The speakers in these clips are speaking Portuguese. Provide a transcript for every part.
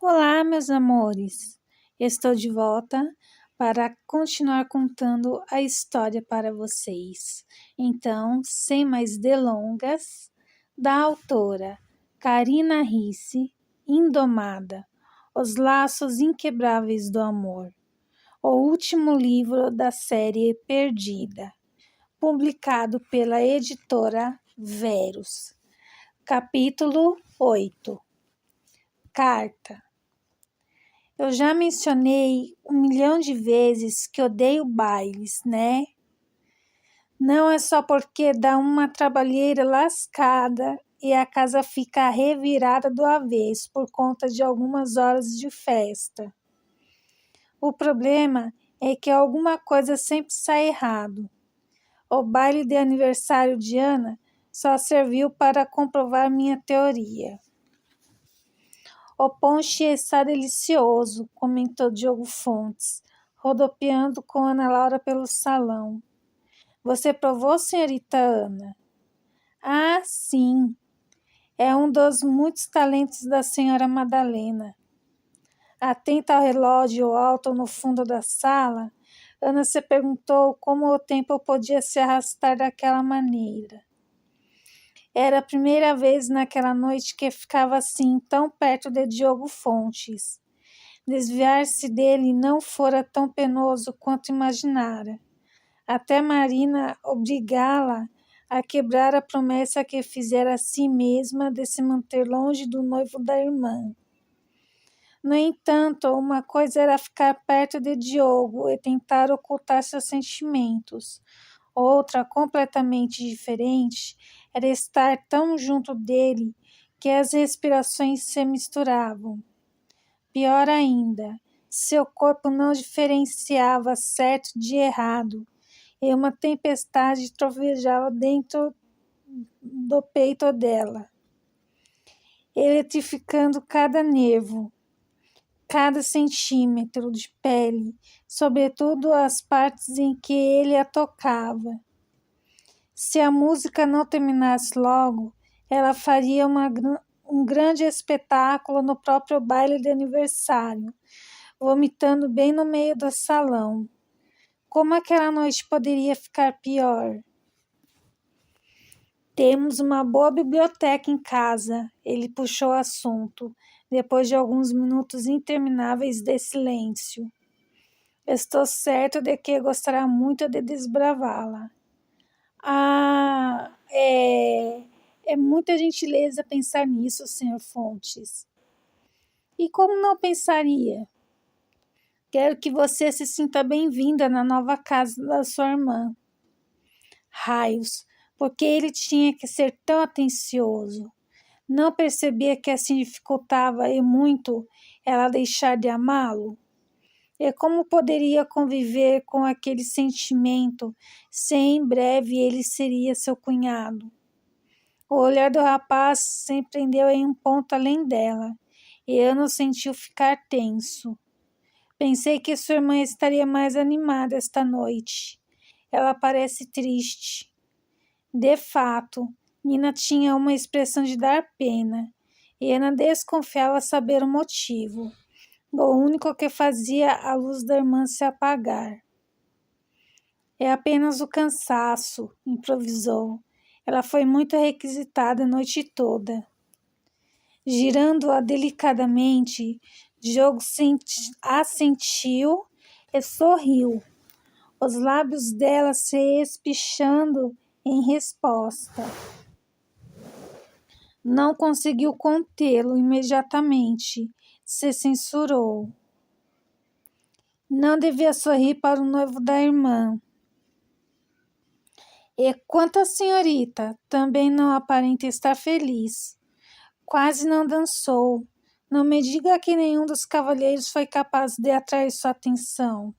Olá, meus amores! Estou de volta para continuar contando a história para vocês. Então, sem mais delongas, da autora Karina Ricci, Indomada, Os Laços Inquebráveis do Amor, o último livro da série Perdida, publicado pela editora Verus. Capítulo 8. Carta. Eu já mencionei 1 milhão de vezes que odeio bailes, né? Não é só porque dá uma trabalheira lascada e a casa fica revirada do avesso por conta de algumas horas de festa. O problema é que alguma coisa sempre sai errado. O baile de aniversário de Ana só serviu para comprovar minha teoria. O ponche está delicioso, comentou Diogo Fontes, rodopiando com Ana Laura pelo salão. Você provou, senhorita Ana? Ah, sim. É um dos muitos talentos da senhora Madalena. Atenta ao relógio alto no fundo da sala, Ana se perguntou como o tempo podia se arrastar daquela maneira. Era a primeira vez naquela noite que ficava assim tão perto de Diogo Fontes. Desviar-se dele não fora tão penoso quanto imaginara. Até Marina obrigá-la a quebrar a promessa que fizera a si mesma de se manter longe do noivo da irmã. No entanto, uma coisa era ficar perto de Diogo e tentar ocultar seus sentimentos. Outra, completamente diferente, era estar tão junto dele que as respirações se misturavam. Pior ainda, seu corpo não diferenciava certo de errado, e uma tempestade trovejava dentro do peito dela, eletrificando cada nervo, cada centímetro de pele, sobretudo as partes em que ele a tocava. Se a música não terminasse logo, ela faria um grande espetáculo no próprio baile de aniversário, vomitando bem no meio do salão. Como aquela noite poderia ficar pior? Temos uma boa biblioteca em casa, ele puxou o assunto, depois de alguns minutos intermináveis de silêncio. Estou certo de que gostará muito de desbravá-la. Ah, é muita gentileza pensar nisso, Sr. Fontes. E como não pensaria? Quero que você se sinta bem-vinda na nova casa da sua irmã. Raios, porque ele tinha que ser tão atencioso. Não percebia que assim dificultava e muito ela deixar de amá-lo? E como poderia conviver com aquele sentimento se em breve ele seria seu cunhado? O olhar do rapaz se prendeu em um ponto além dela, e Ana sentiu ficar tenso. Pensei que sua irmã estaria mais animada esta noite. Ela parece triste. De fato, Nina tinha uma expressão de dar pena, e Ana desconfiava saber o motivo. O único que fazia a luz da irmã se apagar. É apenas o cansaço, improvisou. Ela foi muito requisitada a noite toda. Girando-a delicadamente, Diogo assentiu e sorriu, os lábios dela se espichando em resposta. Não conseguiu contê-lo imediatamente, se censurou. Não devia sorrir para o noivo da irmã. E quanto à senhorita, também não aparenta estar feliz. Quase não dançou. Não me diga que nenhum dos cavalheiros foi capaz de atrair sua atenção.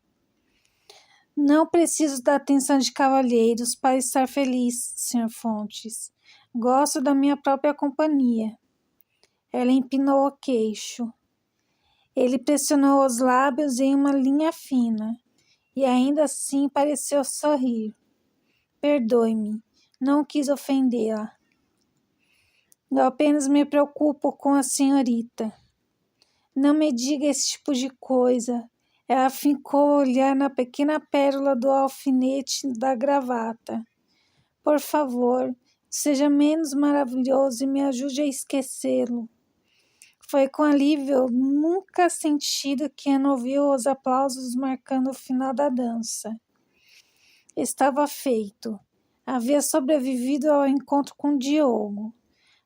Não preciso da atenção de cavalheiros para estar feliz, Sr. Fontes. Gosto da minha própria companhia. Ela empinou o queixo. Ele pressionou os lábios em uma linha fina, e ainda assim pareceu sorrir. Perdoe-me, não quis ofendê-la. Eu apenas me preocupo com a senhorita. Não me diga esse tipo de coisa. Ela fincou a olhar na pequena pérola do alfinete da gravata. Por favor, seja menos maravilhoso e me ajude a esquecê-lo. Foi com alívio nunca sentido que Ana ouviu os aplausos marcando o final da dança. Estava feito. Havia sobrevivido ao encontro com Diogo,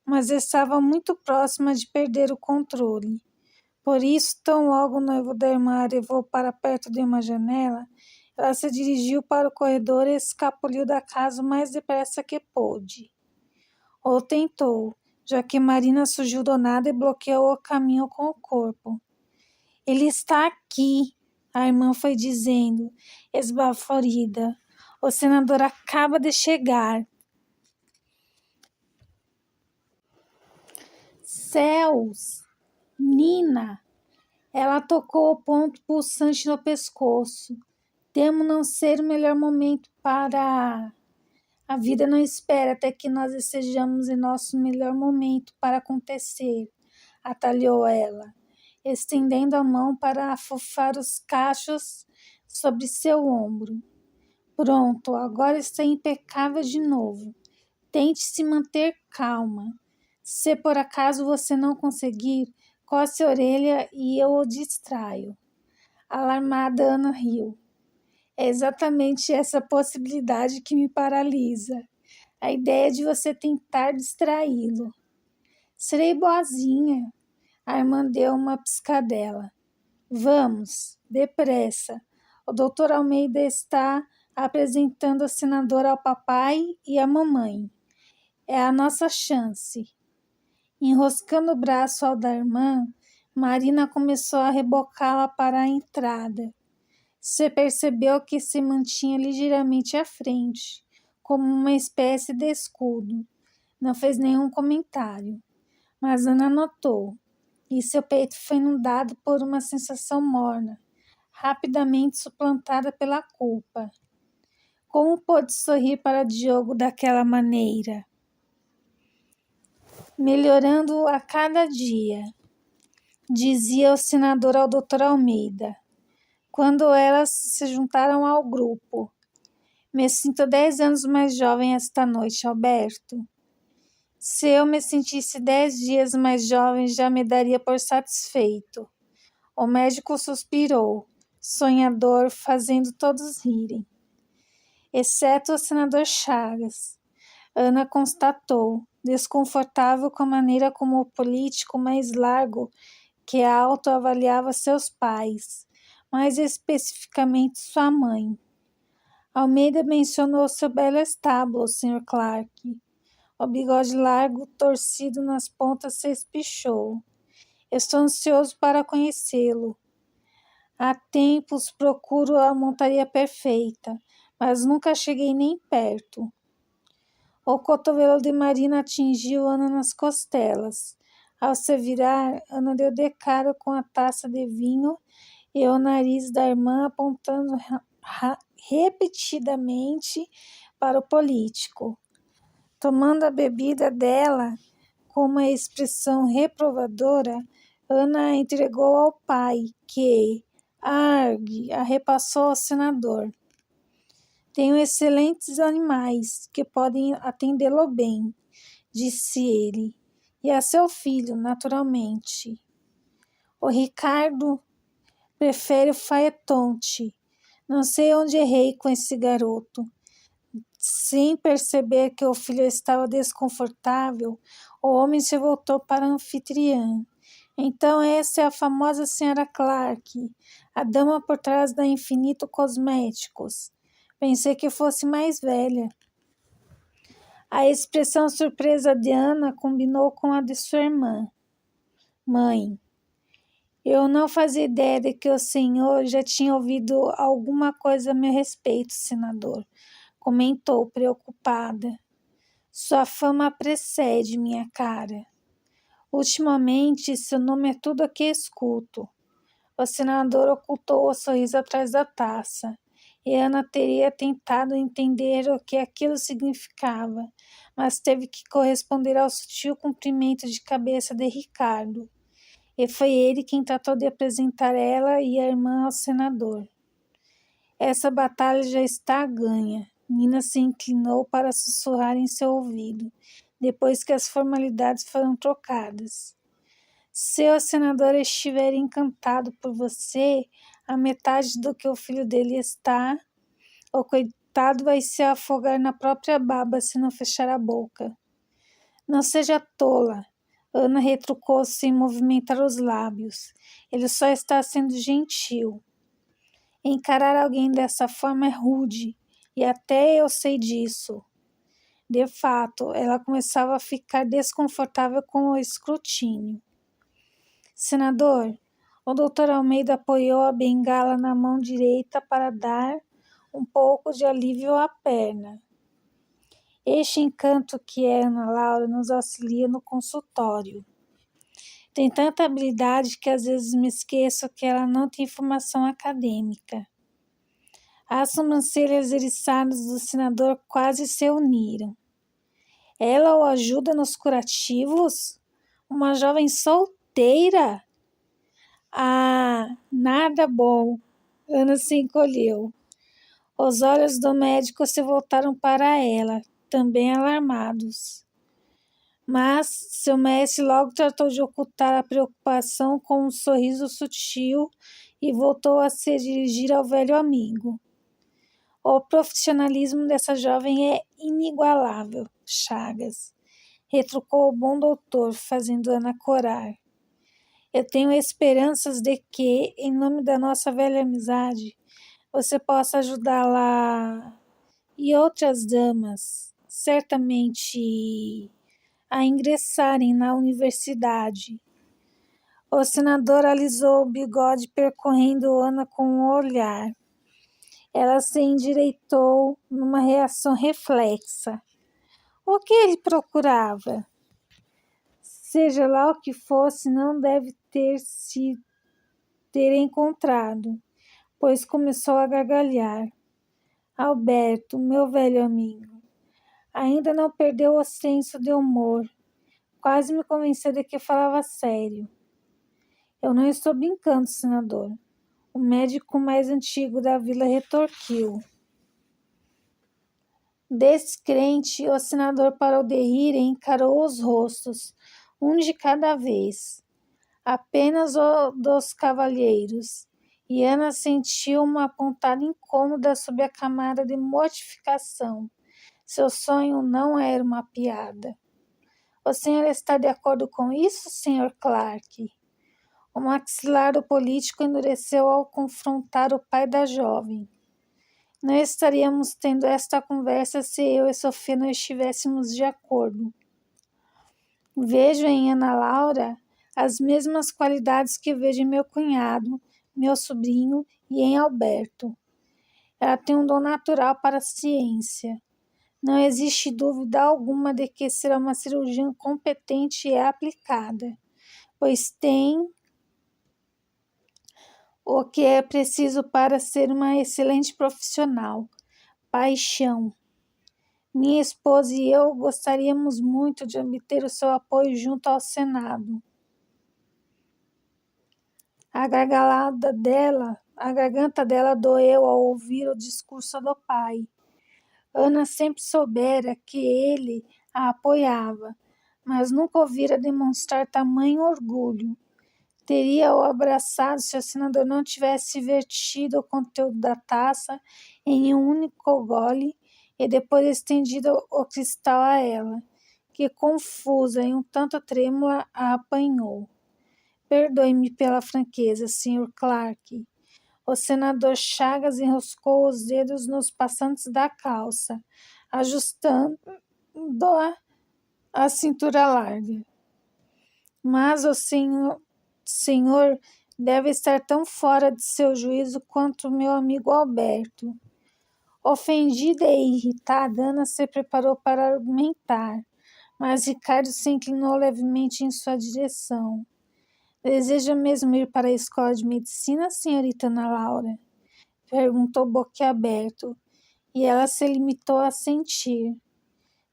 mas estava muito próxima de perder o controle. Por isso, tão logo o noivo da irmã a levou para perto de uma janela, ela se dirigiu para o corredor e escapuliu da casa o mais depressa que pôde. Ou tentou, já que Marina surgiu do nada e bloqueou o caminho com o corpo. Ele está aqui, a irmã foi dizendo, esbaforida. O senador acaba de chegar. Céus! Nina! Ela tocou o ponto pulsante no pescoço. Temo não ser o melhor momento para... A vida não espera até que nós estejamos em nosso melhor momento para acontecer, atalhou ela, estendendo a mão para afofar os cachos sobre seu ombro. Pronto, agora está impecável de novo. Tente se manter calma. Se por acaso você não conseguir, coce a orelha e eu o distraio. Alarmada, Ana riu. É exatamente essa possibilidade que me paralisa. A ideia de você tentar distraí-lo. Serei boazinha. A irmã deu uma piscadela. Vamos, depressa. O doutor Almeida está apresentando o senador ao papai e à mamãe. É a nossa chance. Enroscando o braço ao da irmã, Marina começou a rebocá-la para a entrada. Você percebeu que se mantinha ligeiramente à frente, como uma espécie de escudo. Não fez nenhum comentário, mas Ana notou, e seu peito foi inundado por uma sensação morna, rapidamente suplantada pela culpa. Como pôde sorrir para Diogo daquela maneira? Melhorando a cada dia, dizia o senador ao Dr. Almeida, quando elas se juntaram ao grupo. Me sinto 10 anos mais jovem esta noite, Alberto. Se eu me sentisse 10 dias mais jovem, já me daria por satisfeito. O médico suspirou, sonhador, fazendo todos rirem. Exceto o senador Chagas. Ana constatou, desconfortável com a maneira como o político mais largo que autoavaliava seus pais, mais especificamente sua mãe. Almeida mencionou seu belo estábulo, Sr. Clark. O bigode largo, torcido nas pontas, se espichou. Estou ansioso para conhecê-lo. Há tempos procuro a montaria perfeita, mas nunca cheguei nem perto. O cotovelo de Marina atingiu Ana nas costelas. Ao se virar, Ana deu de cara com a taça de vinho e o nariz da irmã apontando repetidamente para o político. Tomando a bebida dela com uma expressão reprovadora, Ana a entregou ao pai, que, a repassou ao senador. Tenho excelentes animais que podem atendê-lo bem, disse ele, e a seu filho, naturalmente. O Ricardo prefere o Faetonte. Não sei onde errei com esse garoto. Sem perceber que o filho estava desconfortável, o homem se voltou para a anfitriã. Então essa é a famosa senhora Clark, a dama por trás da Infinito Cosméticos. Pensei que fosse mais velha. A expressão surpresa de Ana combinou com a de sua irmã. Mãe, eu não fazia ideia de que o senhor já tinha ouvido alguma coisa a meu respeito, senador, comentou preocupada. Sua fama precede, minha cara. Ultimamente, seu nome é tudo o que escuto. O senador ocultou o sorriso atrás da taça, e Ana teria tentado entender o que aquilo significava, mas teve que corresponder ao sutil cumprimento de cabeça de Ricardo. e foi ele quem tratou de apresentar ela e a irmã ao senador. Essa batalha já está ganha. Nina se inclinou para sussurrar em seu ouvido, depois que as formalidades foram trocadas. Se o senador estiver encantado por você, a metade do que o filho dele está, o coitado vai se afogar na própria baba se não fechar a boca. Não seja tola, Ana retrucou sem movimentar os lábios. Ele só está sendo gentil. Encarar alguém dessa forma é rude, e até eu sei disso. De fato, ela começava a ficar desconfortável com o escrutínio. Senador, o Dr. Almeida apoiou a bengala na mão direita para dar um pouco de alívio à perna. Este encanto que é Ana Laura nos auxilia no consultório. Tem tanta habilidade que às vezes me esqueço que ela não tem formação acadêmica. As sobrancelhas eriçadas do senador quase se uniram. Ela o ajuda nos curativos? Uma jovem solteira? Ah, nada bom. Ana se encolheu. Os olhos do médico se voltaram para ela, também alarmados. Mas seu mestre logo tratou de ocultar a preocupação com um sorriso sutil e voltou a se dirigir ao velho amigo. O profissionalismo dessa jovem é inigualável, Chagas, retrucou o bom doutor, fazendo Ana corar. Eu tenho esperanças de que, em nome da nossa velha amizade, você possa ajudá-la e outras damas, certamente, a ingressarem na universidade. O senador alisou o bigode, percorrendo Ana com um olhar. Ela se endireitou numa reação reflexa. O que ele procurava? Seja lá o que fosse, não deve ter encontrado, pois começou a gargalhar. Alberto, meu velho amigo, ainda não perdeu o senso de humor. Quase me convenceu de que falava sério. Eu não estou brincando, senador. O médico mais antigo da vila retorquiu. Descrente, o senador parou de rir e encarou os rostos, um de cada vez. Apenas o dos cavalheiros. E Ana sentiu uma pontada incômoda sob a camada de mortificação. Seu sonho não era uma piada. O senhor está de acordo com isso, Sr. Clark? O maxilar do político endureceu ao confrontar o pai da jovem. Não estaríamos tendo esta conversa se eu e Sofia não estivéssemos de acordo. Vejo em Ana Laura as mesmas qualidades que vejo em meu cunhado, meu sobrinho e em Alberto. Ela tem um dom natural para a ciência. Não existe dúvida alguma de que será uma cirurgiã competente e aplicada, pois tem o que é preciso para ser uma excelente profissional: paixão. Minha esposa e eu gostaríamos muito de obter o seu apoio junto ao Senado. A garganta dela doeu ao ouvir o discurso do pai. Ana sempre soubera que ele a apoiava, mas nunca ouvira demonstrar tamanho orgulho. Teria-o abraçado se o senador não tivesse vertido o conteúdo da taça em um único gole e depois estendido o cristal a ela, que, confusa e um tanto trêmula, a apanhou. Perdoe-me pela franqueza, Sr. Clark. O senador Chagas enroscou os dedos nos passantes da calça, ajustando-a à cintura larga. Mas o senhor deve estar tão fora de seu juízo quanto meu amigo Alberto. Ofendida e irritada, Ana se preparou para argumentar, mas Ricardo se inclinou levemente em sua direção. Deseja mesmo ir para a escola de medicina, senhorita Ana Laura? Perguntou boquiaberto, e ela se limitou a sentir.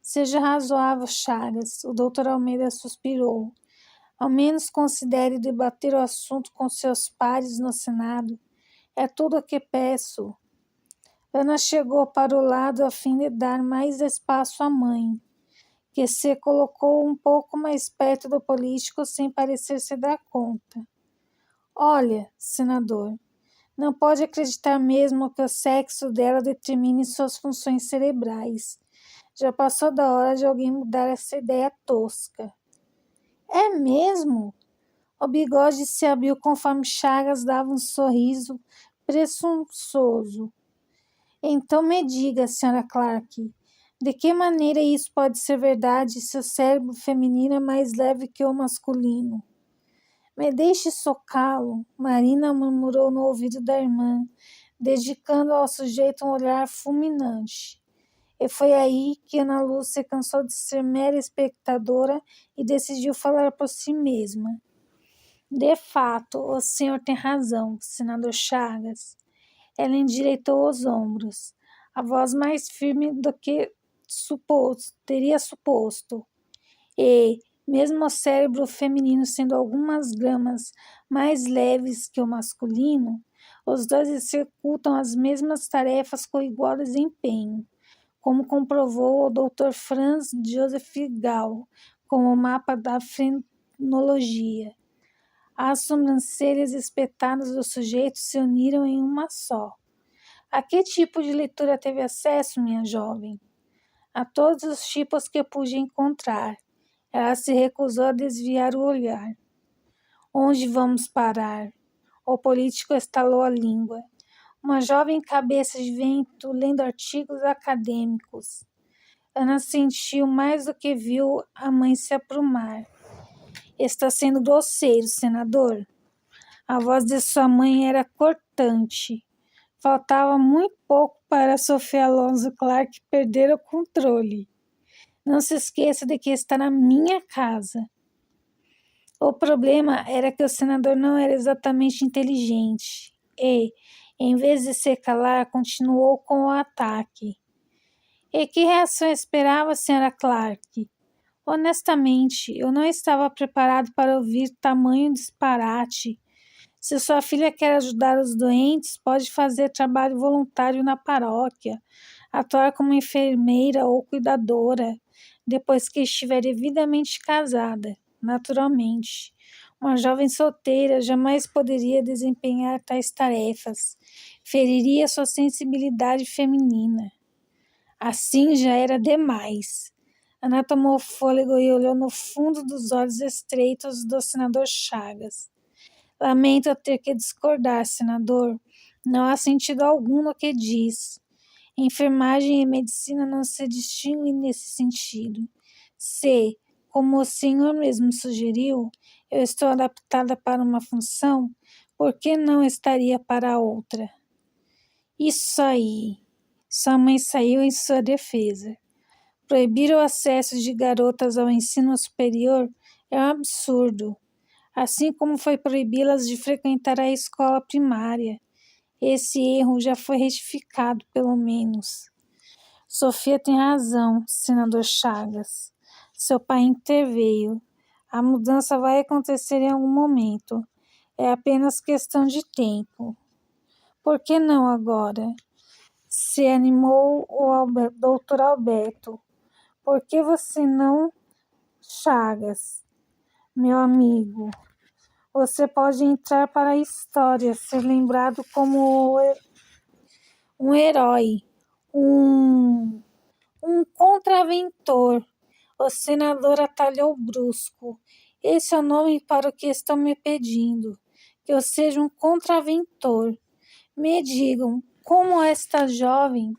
Seja razoável, Chagas, o doutor Almeida suspirou. Ao menos considere debater o assunto com seus pares no Senado. É tudo o que peço. Ana chegou para o lado a fim de dar mais espaço à mãe, que se colocou um pouco mais perto do político sem parecer se dar conta. Olha, senador, não pode acreditar mesmo que o sexo dela determine suas funções cerebrais. Já passou da hora de alguém mudar essa ideia tosca. É mesmo? O bigode se abriu conforme Chagas dava um sorriso presunçoso. Então me diga, senhora Clark, de que maneira isso pode ser verdade se o cérebro feminino é mais leve que o masculino? Me deixe socá-lo, Marina murmurou no ouvido da irmã, dedicando ao sujeito um olhar fulminante. E foi aí que Ana Lúcia cansou de ser mera espectadora e decidiu falar por si mesma. De fato, o senhor tem razão, senador Chagas. Ela endireitou os ombros, a voz mais firme do que teria suposto. E, mesmo o cérebro feminino sendo algumas gramas mais leves que o masculino, os dois executam as mesmas tarefas com igual desempenho, como comprovou o Dr. Franz Joseph Gall com o mapa da frenologia. As sobrancelhas espetadas do sujeito se uniram em uma só. A que tipo de leitura teve acesso, minha jovem? A todos os tipos que pude encontrar. Ela se recusou a desviar o olhar. Onde vamos parar? O político estalou a língua. Uma jovem cabeça de vento lendo artigos acadêmicos. Ana sentiu mais do que viu a mãe se aprumar. Está sendo grosseiro, senador. A voz de sua mãe era cortante. Faltava muito pouco para Sofia Alonso Clark perder o controle. Não se esqueça de que está na minha casa. O problema era que o senador não era exatamente inteligente e, em vez de se calar, continuou com o ataque. E que reação esperava, senhora Clark? Honestamente, eu não estava preparado para ouvir tamanho disparate. Se sua filha quer ajudar os doentes, pode fazer trabalho voluntário na paróquia, atuar como enfermeira ou cuidadora, depois que estiver devidamente casada, naturalmente. Uma jovem solteira jamais poderia desempenhar tais tarefas, feriria sua sensibilidade feminina. Assim já era demais. Ana tomou fôlego e olhou no fundo dos olhos estreitos do senador Chagas. Lamento ter que discordar, senador. Não há sentido algum no que diz. Enfermagem e medicina não se distinguem nesse sentido. Se, como o senhor mesmo sugeriu, eu estou adaptada para uma função, por que não estaria para outra? Isso aí. Sua mãe saiu em sua defesa. Proibir o acesso de garotas ao ensino superior é um absurdo, assim como foi proibi-las de frequentar a escola primária. Esse erro já foi retificado, pelo menos. Sofia tem razão, senador Chagas. Seu pai interveio. A mudança vai acontecer em algum momento. É apenas questão de tempo. Por que não agora? Se animou o doutor Alberto. Por que você não, Chagas, meu amigo? Você pode entrar para a história, ser lembrado como um herói, um contraventor. O senador atalhou brusco. Esse é o nome para o que estão me pedindo, que eu seja um contraventor. Me digam, como esta jovem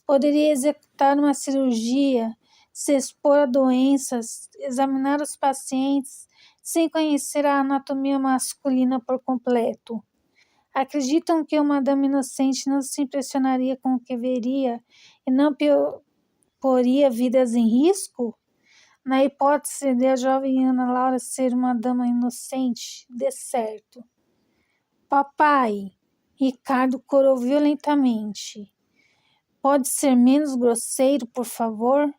poderia executar uma cirurgia, se expor a doenças, examinar os pacientes, sem conhecer a anatomia masculina por completo? Acreditam que uma dama inocente não se impressionaria com o que veria e não poria vidas em risco? Na hipótese de a jovem Ana Laura ser uma dama inocente, de certo. Papai, Ricardo corou violentamente. Pode ser menos grosseiro, por favor?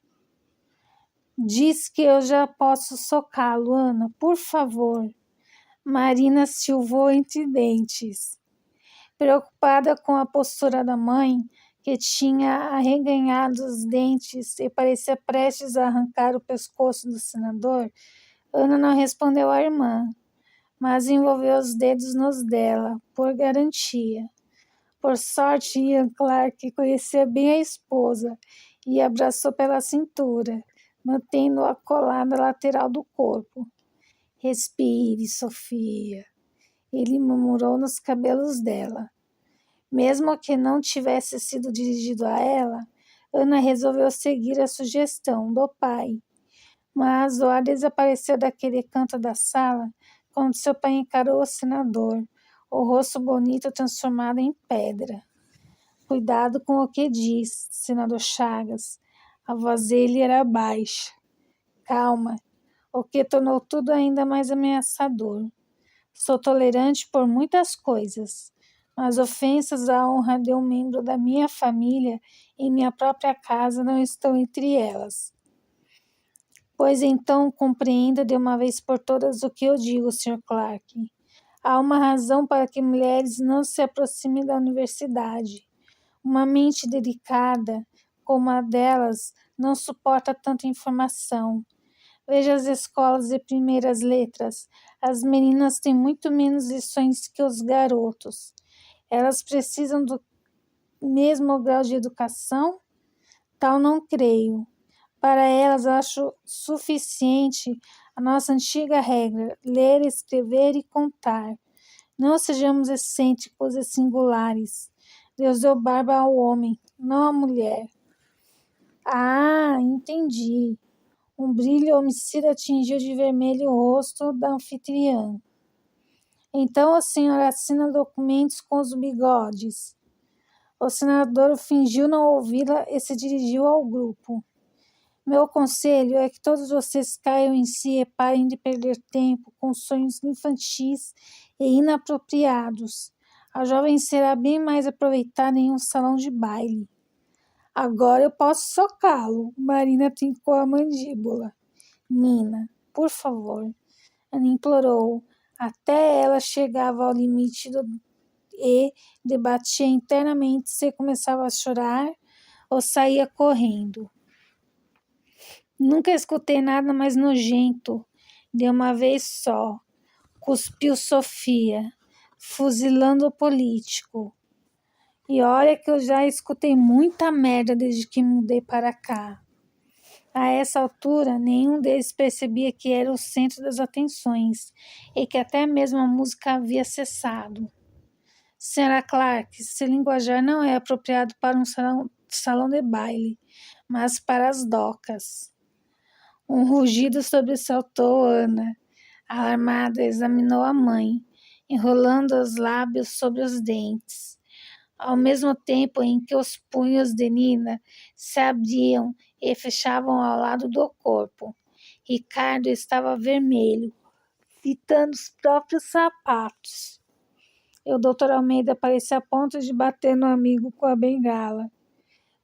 Diz que eu já posso socá-lo, Ana, por favor. Marina silvou entre dentes, preocupada com a postura da mãe, que tinha arreganhado os dentes e parecia prestes a arrancar o pescoço do senador. Ana não respondeu à irmã, mas envolveu os dedos nos dela, por garantia. Por sorte, Ian Clark conhecia bem a esposa e a abraçou pela cintura, mantendo-a colada à lateral do corpo. Respire, Sofia, ele murmurou nos cabelos dela. Mesmo que não tivesse sido dirigido a ela, Ana resolveu seguir a sugestão do pai. Mas o ar desapareceu daquele canto da sala quando seu pai encarou o senador, o rosto bonito transformado em pedra. Cuidado com o que diz, senador Chagas. A voz dele era baixa. Calma, o que tornou tudo ainda mais ameaçador. Sou tolerante por muitas coisas, mas ofensas à honra de um membro da minha família em minha própria casa não estão entre elas. Pois então compreenda de uma vez por todas o que eu digo, Sr. Clark. Há uma razão para que mulheres não se aproximem da universidade. Uma mente delicada, como a delas, não suporta tanta informação. Veja as escolas de primeiras letras. As meninas têm muito menos lições que os garotos. Elas precisam do mesmo grau de educação? Tal não creio. Para elas, acho suficiente a nossa antiga regra: ler, escrever e contar. Não sejamos excêntricos e singulares. Deus deu barba ao homem, não à mulher. Ah, entendi. Um brilho homicida atingiu de vermelho o rosto da anfitriã. Então a senhora assina documentos com os bigodes. O senador fingiu não ouvi-la e se dirigiu ao grupo. Meu conselho é que todos vocês caiam em si e parem de perder tempo com sonhos infantis e inapropriados. A jovem será bem mais aproveitada em um salão de baile. Agora eu posso socá-lo. Marina trincou a mandíbula. Nina, por favor. Ana implorou. Até ela chegava ao limite e debatia internamente se começava a chorar ou saía correndo. Nunca escutei nada mais nojento. De uma vez só, cuspiu Sofia, fuzilando o político. E olha que eu já escutei muita merda desde que mudei para cá. A essa altura, nenhum deles percebia que era o centro das atenções e que até mesmo a música havia cessado. Senhora Clark, seu linguajar não é apropriado para um salão de baile, mas para as docas. Um rugido sobressaltou Ana. Alarmada, examinou a mãe, enrolando os lábios sobre os dentes, ao mesmo tempo em que os punhos de Nina se abriam e fechavam ao lado do corpo. Ricardo estava vermelho, fitando os próprios sapatos. E o doutor Almeida parecia a ponto de bater no amigo com a bengala.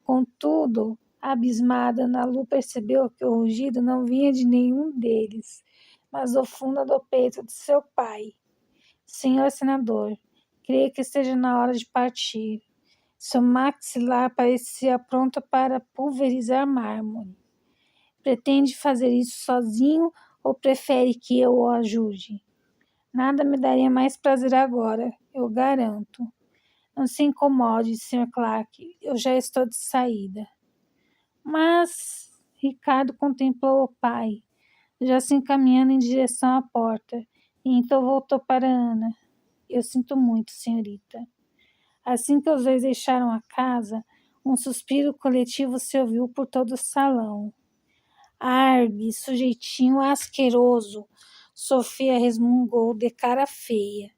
Contudo, abismada, Ana Lu percebeu que o rugido não vinha de nenhum deles, mas do fundo do peito de seu pai. Senhor senador, creio que esteja na hora de partir. Seu maxilar parecia pronto para pulverizar mármore. Pretende fazer isso sozinho ou prefere que eu o ajude? Nada me daria mais prazer agora, eu garanto. Não se incomode, Sr. Clark, eu já estou de saída. Mas Ricardo contemplou o pai, já se encaminhando em direção à porta, e então voltou para Ana. Eu sinto muito, senhorita. Assim que os dois deixaram a casa, um suspiro coletivo se ouviu por todo o salão. Argue, sujeitinho asqueroso, Sofia resmungou de cara feia.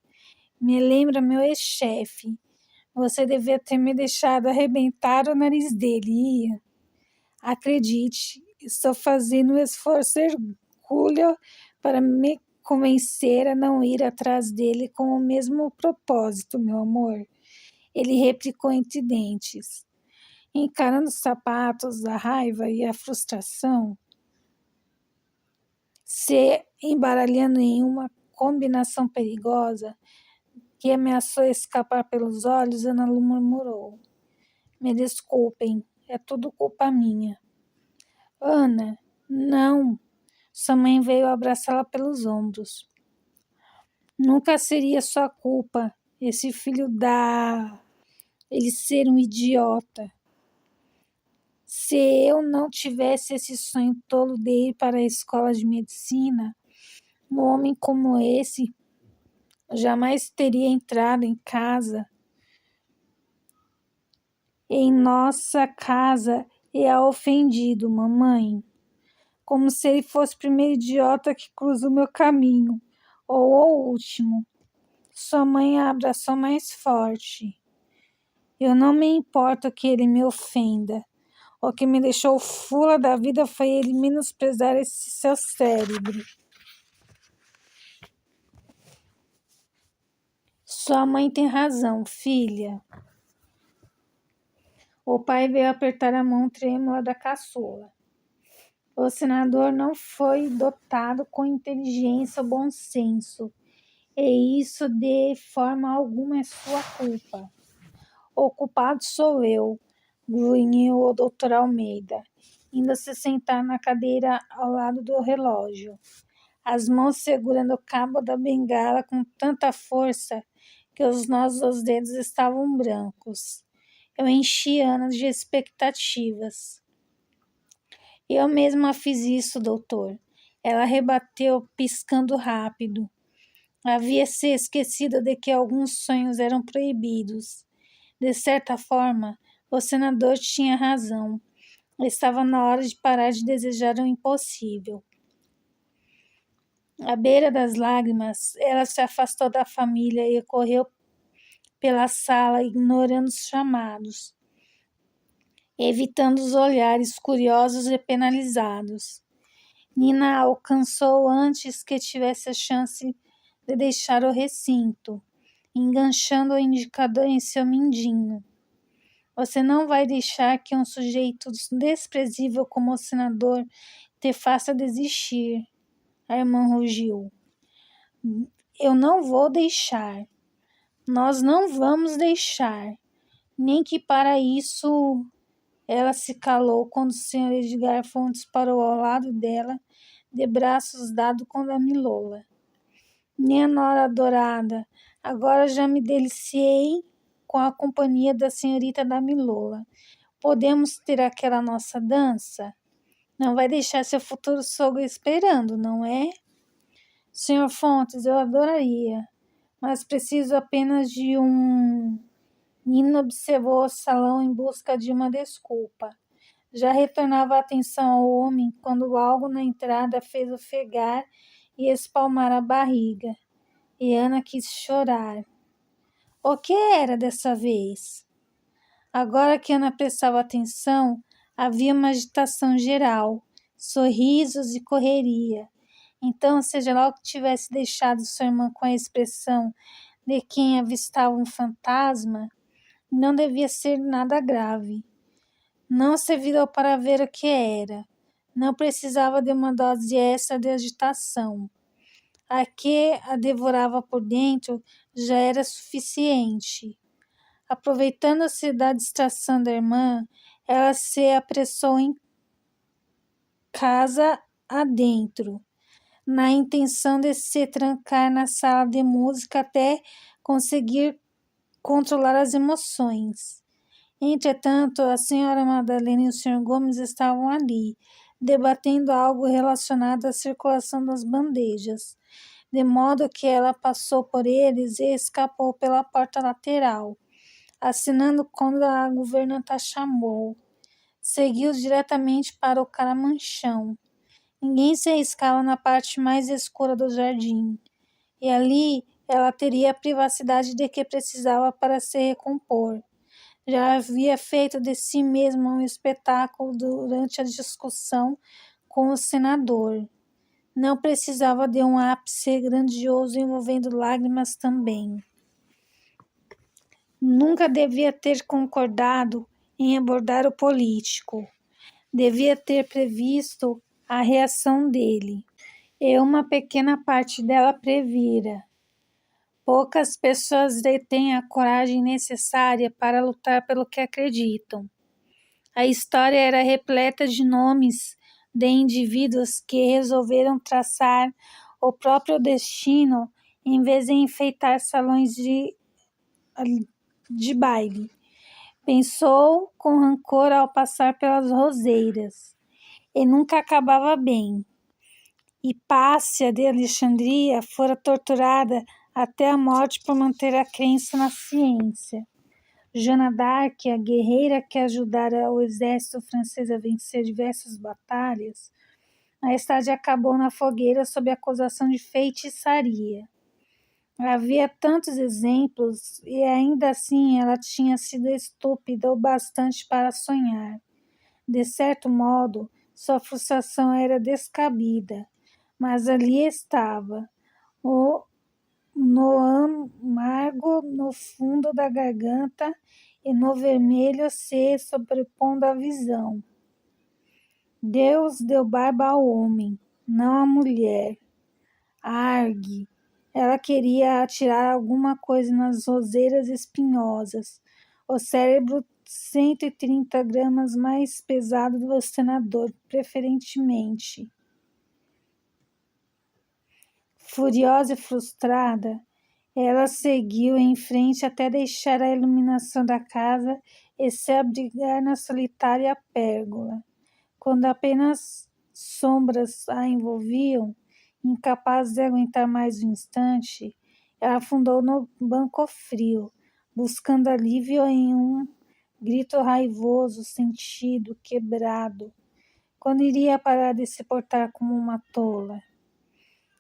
Me lembra meu ex-chefe. Você devia ter me deixado arrebentar o nariz dele, Ian. Acredite, estou fazendo um esforço hercúleo para me convencer a não ir atrás dele com o mesmo propósito, meu amor. Ele replicou entre dentes. Encarando os sapatos, a raiva e a frustração, se embaralhando em uma combinação perigosa que ameaçou escapar pelos olhos, Ana Lu murmurou: Me desculpem, é tudo culpa minha. Ana, não. Sua mãe veio abraçá-la pelos ombros. Nunca seria sua culpa, esse filho da... ele ser um idiota. Se eu não tivesse esse sonho tolo de ir para a escola de medicina, um homem como esse jamais teria entrado em nossa casa e a ofendido, mamãe. Como se ele fosse o primeiro idiota que cruza o meu caminho, ou o último. Sua mãe a abraçou mais forte. Eu não me importo que ele me ofenda. O que me deixou fula da vida foi ele menosprezar esse seu cérebro. Sua mãe tem razão, filha. O pai veio apertar a mão trêmula da caçula. O senador não foi dotado com inteligência ou bom senso, e isso de forma alguma é sua culpa. O culpado sou eu, grunhiu o doutor Almeida, indo se sentar na cadeira ao lado do relógio, as mãos segurando o cabo da bengala com tanta força que os nós dos dedos estavam brancos. Eu enchi Ana de expectativas. Eu mesma fiz isso, doutor. Ela rebateu, piscando rápido. Havia se esquecido de que alguns sonhos eram proibidos. De certa forma, o senador tinha razão. Estava na hora de parar de desejar o impossível. À beira das lágrimas, ela se afastou da família e correu pela sala, ignorando os chamados, evitando os olhares curiosos e penalizados. Nina a alcançou antes que tivesse a chance de deixar o recinto, enganchando o indicador em seu mindinho. Você não vai deixar que um sujeito desprezível como o senador te faça desistir, a irmã rugiu. Eu não vou deixar. Nós não vamos deixar. Nem que para isso... Ela se calou quando o Sr. Edgar Fontes parou ao lado dela, de braços dados com Damilola. Minha nora adorada, agora já me deliciei com a companhia da senhorita Damilola. Podemos ter aquela nossa dança? Não vai deixar seu futuro sogro esperando, não é? Sr. Fontes, eu adoraria, mas preciso apenas de um... Nina observou o salão em busca de uma desculpa. Já retornava a atenção ao homem quando algo na entrada fez ofegar e espalmar a barriga. E Ana quis chorar. O que era dessa vez? Agora que Ana prestava atenção, havia uma agitação geral, sorrisos e correria. Então, seja lá o que tivesse deixado sua irmã com a expressão de quem avistava um fantasma, não devia ser nada grave. Não se virou para ver o que era. Não precisava de uma dose extra de agitação. A que a devorava por dentro já era suficiente. Aproveitando-se da distração da irmã, ela se apressou em casa adentro, na intenção de se trancar na sala de música até conseguir controlar as emoções. Entretanto, a senhora Madalena e o Sr. Gomes estavam ali, debatendo algo relacionado à circulação das bandejas, de modo que ela passou por eles e escapou pela porta lateral, assinando quando a governanta chamou. Seguiu diretamente para o caramanchão. Ninguém se arriscava na parte mais escura do jardim, e ali ela teria a privacidade de que precisava para se recompor. Já havia feito de si mesma um espetáculo durante a discussão com o senador. Não precisava de um ápice grandioso envolvendo lágrimas também. Nunca devia ter concordado em abordar o político. Devia ter previsto a reação dele. e uma pequena parte dela previra. Poucas pessoas detêm a coragem necessária para lutar pelo que acreditam. A história era repleta de nomes de indivíduos que resolveram traçar o próprio destino em vez de enfeitar salões de baile. Pensou com rancor ao passar pelas roseiras, e nunca acabava bem. Hipácia de Alexandria fora torturada até a morte por manter a crença na ciência. Joana d'Arc, a guerreira que ajudara o exército francês a vencer diversas batalhas, mais tarde acabou na fogueira sob acusação de feitiçaria. Havia tantos exemplos e ainda assim ela tinha sido estúpida o bastante para sonhar. De certo modo, sua frustração era descabida, mas ali estava, no amargo no fundo da garganta e no vermelho se sobrepondo à visão. Deus deu barba ao homem, não à mulher. Argue! Ela queria atirar alguma coisa nas roseiras espinhosas. O cérebro 130 gramas mais pesado do senador, preferentemente. Furiosa e frustrada, ela seguiu em frente até deixar a iluminação da casa e se abrigar na solitária pérgola. Quando apenas sombras a envolviam, incapaz de aguentar mais um instante, ela afundou no banco frio, buscando alívio em um grito raivoso, sentido, quebrado. Quando iria parar de se portar como uma tola?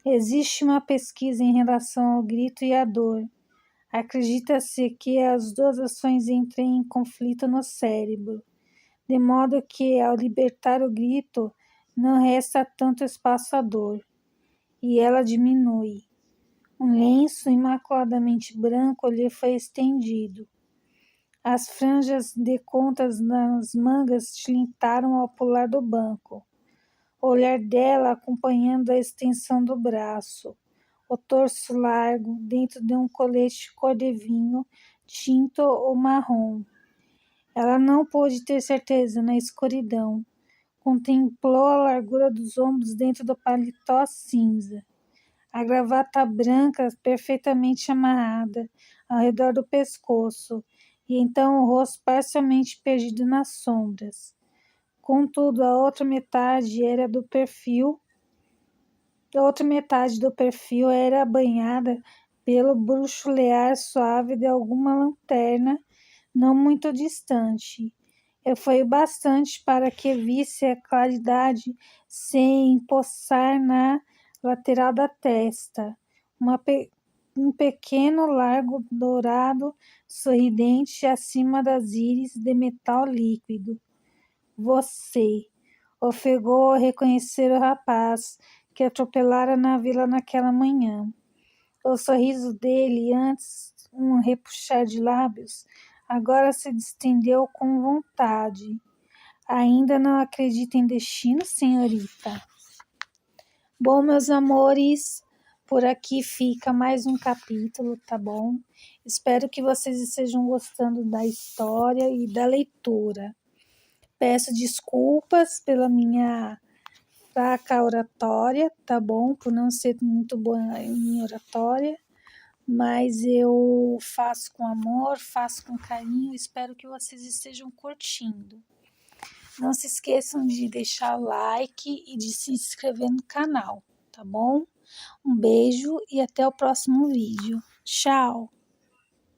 Existe uma pesquisa em relação ao grito e à dor. Acredita-se que as duas ações entrem em conflito no cérebro, de modo que, ao libertar o grito, não resta tanto espaço à dor, e ela diminui. Um lenço imaculadamente branco lhe foi estendido. As franjas de contas nas mangas tilintaram ao pular do banco. O olhar dela acompanhando a extensão do braço, o torso largo dentro de um colete cor de vinho, tinto ou marrom. Ela não pôde ter certeza na escuridão. Contemplou a largura dos ombros dentro do paletó cinza. A gravata branca perfeitamente amarrada ao redor do pescoço, e então o rosto parcialmente perdido nas sombras. Contudo, a outra metade do perfil era banhada pelo bruxulear suave de alguma lanterna não muito distante. E foi o bastante para que visse a claridade se empoçar na lateral da testa. Um pequeno largo dourado sorridente acima das íris de metal líquido. Você, ofegou ao reconhecer o rapaz que atropelara na vila naquela manhã. O sorriso dele, antes um repuxar de lábios, agora se distendeu com vontade. Ainda não acredita em destino, senhorita? Bom, meus amores, por aqui fica mais um capítulo, tá bom? Espero que vocês estejam gostando da história e da leitura. Peço desculpas pela minha fraca oratória, tá bom? Por não ser muito boa em oratória, mas eu faço com amor, faço com carinho, espero que vocês estejam curtindo. Não se esqueçam de deixar o like e de se inscrever no canal, tá bom? Um beijo e até o próximo vídeo. Tchau!